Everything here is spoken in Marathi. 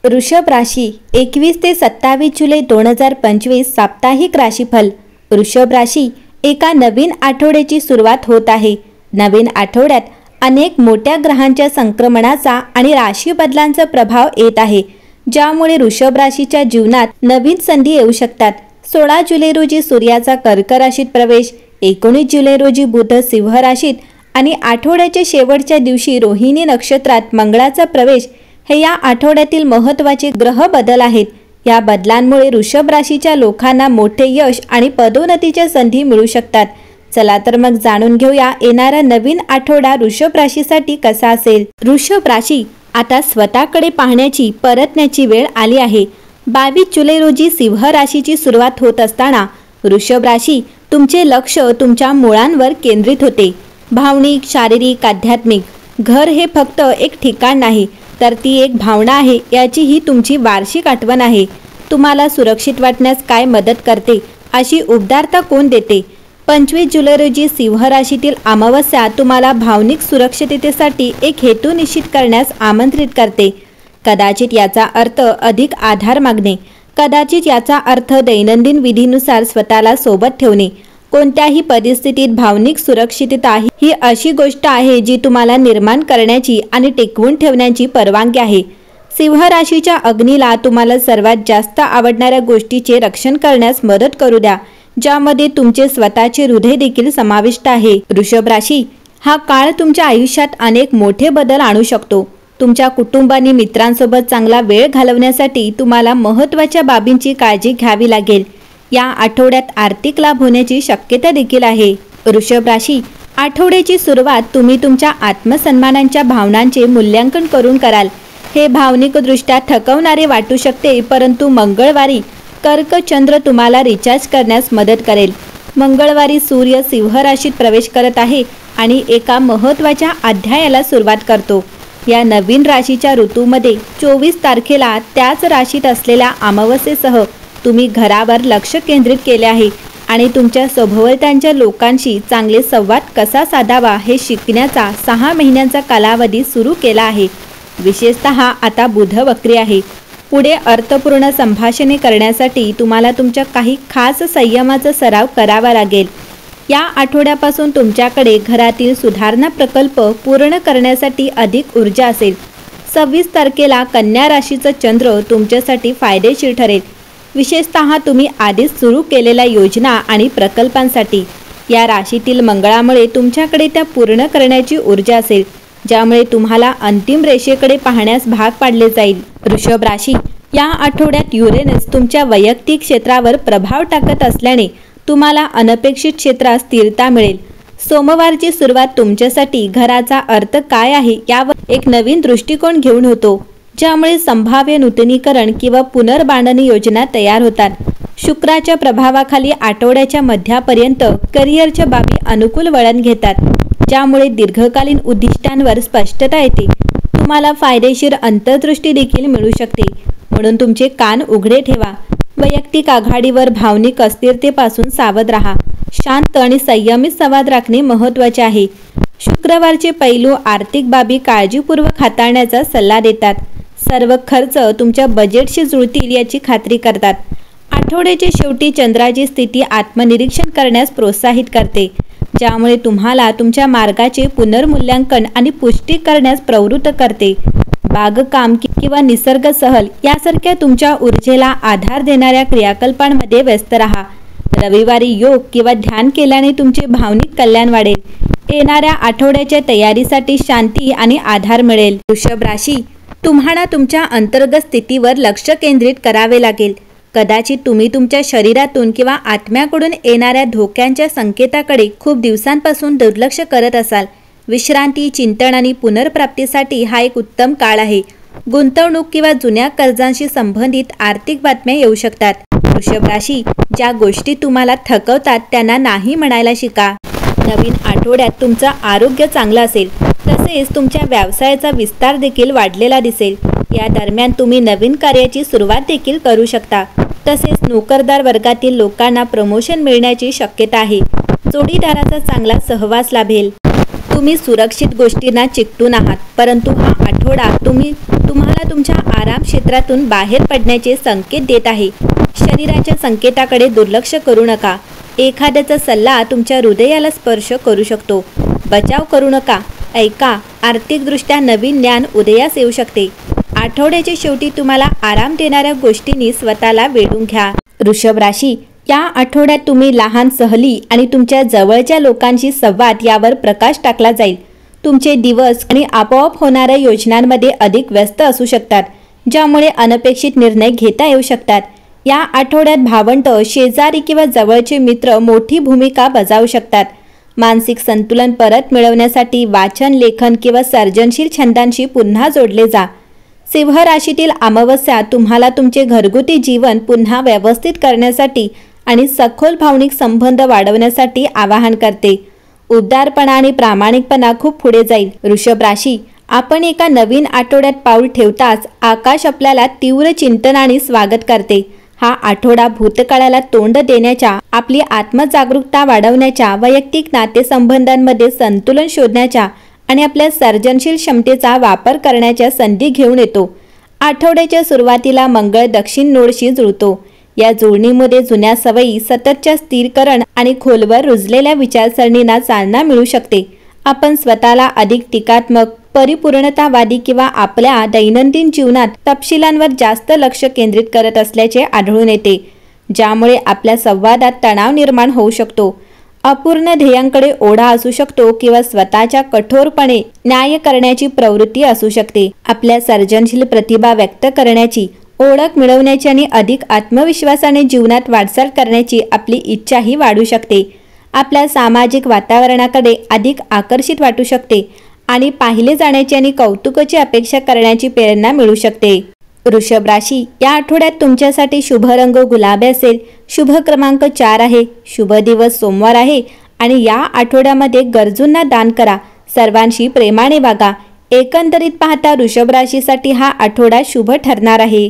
वृषभ राशी 21 ते 27 जुलै 2025 साप्ताहिक राशीफल। वृषभ राशी एका नवीन आठवड्याची सुरुवात होत आहे। नवीन आठवड्यात अनेक मोठ्या ग्रहांच्या संक्रमणाचा आणि राशी बदलांचा प्रभाव येत आहे, ज्यामुळे वृषभ राशीच्या जीवनात नवीन संधी येऊ शकतात। 16 जुलै रोजी सूर्याचा कर्क राशीत प्रवेश, 19 जुलै रोजी बुध सिंह राशीत आणि आठवड्याच्या शेवटच्या दिवशी रोहिणी नक्षत्रात मंगळाचा प्रवेश हे या आठवड्यातील महत्त्वाचे ग्रह बदल आहेत। या बदलांमुळे वृषभ राशीच्या लोकांना मोठे यश आणि पदोन्नतीच्या संधी मिळू शकतात। चला तर मग जाणून घेऊया येणारा नवीन आठवडा वृषभ राशीसाठी कसा असेल। वृषभ राशी आता स्वतःकडे पाहण्याची परतण्याची वेळ आली आहे। 22 जुलै रोजी सिंह राशीची सुरुवात होत असताना वृषभ राशी तुमचे लक्ष तुमच्या मुळांवर केंद्रित होते। भावनिक, शारीरिक, आध्यात्मिक घर हे फक्त एक ठिकाण नाही, तर ती एक भावना आहे, याची ही तुमची वार्षिक आठवण आहे। तुम्हाला सुरक्षित वाटण्यास काय मदत करते, अशी उबदारता कोण देते। 25 जुलै रोजी सिंह राशीतील अमावस्या तुम्हाला भावनिक सुरक्षिततेसाठी एक हेतू निश्चित करण्यास आमंत्रित करते। कदाचित याचा अर्थ अधिक आधार मागणे, कदाचित याचा अर्थ दैनंदिन विधीनुसार स्वतःला सोबत ठेवणे। कोणत्याही परिस्थितीत भावनिक सुरक्षितता ही अशी गोष्ट आहे जी तुम्हाला निर्माण करण्याची आणि टिकवून ठेवण्याची परवानगी आहे। सिंह राशीच्या अग्नीला तुम्हाला सर्वात जास्त आवडणाऱ्या गोष्टीचे रक्षण करण्यास मदत करू द्या, ज्यामध्ये तुमचे स्वतःचे हृदय देखील समाविष्ट आहे। वृषभ राशी हा काळ तुमच्या आयुष्यात अनेक मोठे बदल आणू शकतो। तुमच्या कुटुंब आणि मित्रांसोबत चांगला वेळ घालवण्यासाठी तुम्हाला महत्त्वाच्या बाबींची काळजी घ्यावी लागेल। या आठवड्यात आर्थिक लाभ होण्याची शक्यता देखील आहे। वृषभ राशी आठवड्याची सुरुवात तुम्ही तुमच्या आत्मसन्मानाच्या भावनांचे मूल्यांकन करून कराल। हे भावनिकदृष्ट्या थकवणारे वाटू शकते, परंतु मंगळवारी कर्क चंद्र तुम्हाला रिचार्ज करण्यास मदत करेल। मंगळवारी सूर्य सिंह राशीत प्रवेश करत आहे आणि एका महत्त्वाच्या अध्यायाला सुरुवात करतो। या नवीन राशीच्या ऋतूमध्ये 24 तारखेला त्याच राशीत असलेल्या अमावस्येसह तुम्ही घरावर लक्ष केंद्रित केले आहे आणि तुमच्या सभोवतालच्या लोकांशी चांगले संवाद कसा साधावा हे शिकण्याचा 6 महिन्यांचा कालावधी सुरू केला आहे। विशेषतः आता बुध वक्री आहे। पुढे अर्थपूर्ण संभाषणे करण्यासाठी तुम्हाला तुमच्या काही खास संयमाचा सराव करावा लागेल। या आठवड्यापासून तुमच्याकडे घरातील सुधारणा प्रकल्प पूर्ण करण्यासाठी अधिक ऊर्जा असेल। 26 तारखेला कन्या राशीचा चंद्र तुमच्यासाठी फायदेशीर ठरेल, विशेषतः तुम्ही आधीच सुरू केलेल्या योजना आणि प्रकल्पांसाठी। या राशीतील मंगळामुळे तुमच्याकडे त्या पूर्ण करण्याची ऊर्जा असेल, ज्यामुळे तुम्हाला अंतिम रेषेकडे पाहण्यास भाग पाडले जाईल। वृषभ राशी या आठवड्यात युरेनस तुमच्या वैयक्तिक क्षेत्रावर प्रभाव टाकत असल्याने तुम्हाला अनपेक्षित क्षेत्रात स्थिरता मिळेल। सोमवारची सुरुवात तुमच्यासाठी घराचा अर्थ काय आहे यावर एक नवीन दृष्टिकोन घेऊन होतो, ज्यामुळे संभाव्य नूतनीकरण किंवा पुनर्बांधणी योजना तयार होतात। शुक्राच्या प्रभावाखाली आठवड्याच्या मध्यापर्यंत करिअरच्या बाबी अनुकूल वळण घेतात, ज्यामुळे दीर्घकालीन उद्दिष्टांवर स्पष्टता येते। तुम्हाला फायदेशीर अंतर्दृष्टी देखील मिळू शकते, म्हणून तुमचे कान उघडे ठेवा। वैयक्तिक आघाडीवर भावनिक अस्थिरतेपासून सावध राहा। शांत आणि संयमित संवाद राखणे महत्त्वाचे आहे। शुक्रवारचे पैलू आर्थिक बाबी काळजीपूर्वक हाताळण्याचा सल्ला देतात। सर्व खर्च तुमच्या बजेटशी जुळतील याची खात्री करतात। आठवड्याच्या शेवटी चंद्राची स्थिती आत्मनिरीक्षण करण्यास प्रोत्साहित करते, ज्यामुळे तुम्हाला तुमच्या मार्गाचे पुनर्मूल्यांकन आणि पुष्टी करण्यास प्रवृत्त करते। बागकाम किंवा निसर्ग सहल यासारख्या तुमच्या ऊर्जेला आधार देणाऱ्या क्रियाकल्पांमध्ये व्यस्त राहा। रविवारी योग किंवा ध्यान केल्याने तुमचे भावनिक कल्याण वाढेल। येणाऱ्या आठवड्याच्या तयारीसाठी शांती आणि आधार मिळेल। वृषभ राशी तुम्हाला तुमच्या अंतर्गत स्थितीवर लक्ष केंद्रित करावे लागेल। कदाचित तुम्ही तुमच्या शरीरातून किंवा आत्म्याकडून येणाऱ्या धोक्यांच्या संकेताकडे खूप दिवसांपासून दुर्लक्ष करत असाल। विश्रांती, चिंतन आणि पुनर्प्राप्तीसाठी हा एक उत्तम काळ आहे। गुंतवणूक किंवा जुन्या कर्जांशी संबंधित आर्थिक बातम्या येऊ शकतात। वृषभ राशी ज्या गोष्टी तुम्हाला थकवतात त्यांना नाही म्हणायला शिका। नवीन आठवड्यात तुमचं आरोग्य चांगलं असेल, तसेच तुमच्या व्यवसायाचा विस्तार देखील वाढलेला दिसेल। या दरम्यान तुम्ही नवीन कार्याची सुरुवात देखील करू शकता। तसेच नोकरदार वर्गातील लोकांना प्रमोशन मिळण्याची शक्यता आहे। जोडीदाराचा चांगला सहवास लाभेल। तुम्ही सुरक्षित गोष्टींना चिकटून आहात, परंतु हा आठवडा तुम्हाला तुमच्या आराम क्षेत्रातून बाहेर पडण्याचे संकेत देत आहे. शरीराच्या संकेताकडे दुर्लक्ष करू नका. एखाद्याचा सल्ला तुमच्या हृदयाला स्पर्श करू शकतो. बचाव करू नका. ऐका, आर्थिकदृष्ट्या नवीन ज्ञान उदयास येऊ शकते. आठवड्याच्या शेवटी तुम्हाला आराम देणाऱ्या गोष्टींनी स्वतःला वेढून घ्या. वृषभ राशी, या आठवड्यात तुम्ही लहान सहली आणि तुमच्या जवळच्या लोकांशी संवाद यावर प्रकाश टाकला जाईल. तुमचे दिवस आणि आपोआप होणाऱ्या योजनांमध्ये अधिक व्यस्त असू शकतात, ज्यामुळे अनपेक्षित निर्णय घेता येऊ शकतात. या आठवड्यात भावंड, शेजारी किंवा जवळचे मित्र मोठी भूमिका बजावू शकतात. मानसिक संतुलन परत मिळवण्यासाठी वाचन, लेखन किंवा सर्जनशील छंदांशी पुन्हा जोडले जा. सिंह राशीतील अमावस्या तुम्हाला तुमचे घरगुती जीवन पुन्हा व्यवस्थित करण्यासाठी आणि सखोल भावनिक संबंध वाढवण्यासाठी आवाहन करते. उदारपणा आणि प्रामाणिकपणा खूप पुढे जाईल. वृषभ राशी, आपण एका नवीन आठवड्यात पाऊल ठेवताच आकाश आपल्याला तीव्र चिंतनाने स्वागत करते. हा आठवडा भूतकाळाला तोंड देण्याच्या, आपली आत्मजागरूकता वाढवण्याच्या, वैयक्तिक नातेसंबंधांमध्ये संतुलन शोधण्याच्या आणि आपल्या सर्जनशील क्षमतेचा वापर करण्याच्या संधी घेऊन येतो. आठवड्याच्या सुरुवातीला मंगळ दक्षिण नोडशी जुळतो. या जुळणीमध्ये जुन्या सवयी, सततच्या स्थिरीकरण आणि खोलवर रुजलेल्या विचारसरणींना चालना मिळू शकते. आपण स्वतःला अधिक टीकात्मक, परिपूर्णतावादी किंवा आपल्या दैनंदिन जीवनात तपशिलांवर जास्त लक्ष केंद्रित करत असल्याचे आढळून येते, ज्यामुळे आपल्या संवादात तणाव निर्माण होऊ शकतो. अपूर्ण ध्येयांकडे ओढा असू शकतो किंवा स्वतःच्या कठोरपणे न्याय करण्याची प्रवृत्ती असू शकते. आपल्या सर्जनशील प्रतिभा व्यक्त करण्याची, ओळख मिळवण्याची आणि अधिक आत्मविश्वासाने जीवनात वाटचाल करण्याची आपली इच्छाही वाढू शकते. आपल्या सामाजिक वातावरणाकडे अधिक आकर्षित वाटू शकते आणि पाहिले जाण्याची आणि कौतुकाची अपेक्षा करण्याची प्रेरणा मिळू शकते. वृषभ राशी, या आठवड्यात तुमच्यासाठी शुभ रंग गुलाबी असेल. शुभ क्रमांक 4 आहे. शुभ दिवस सोमवार आहे आणि या आठवड्यामध्ये गरजूंना दान करा. सर्वांशी प्रेमाने वागा. एकंदरीत पाहता वृषभ राशीसाठी हा आठवडा शुभ ठरणार आहे.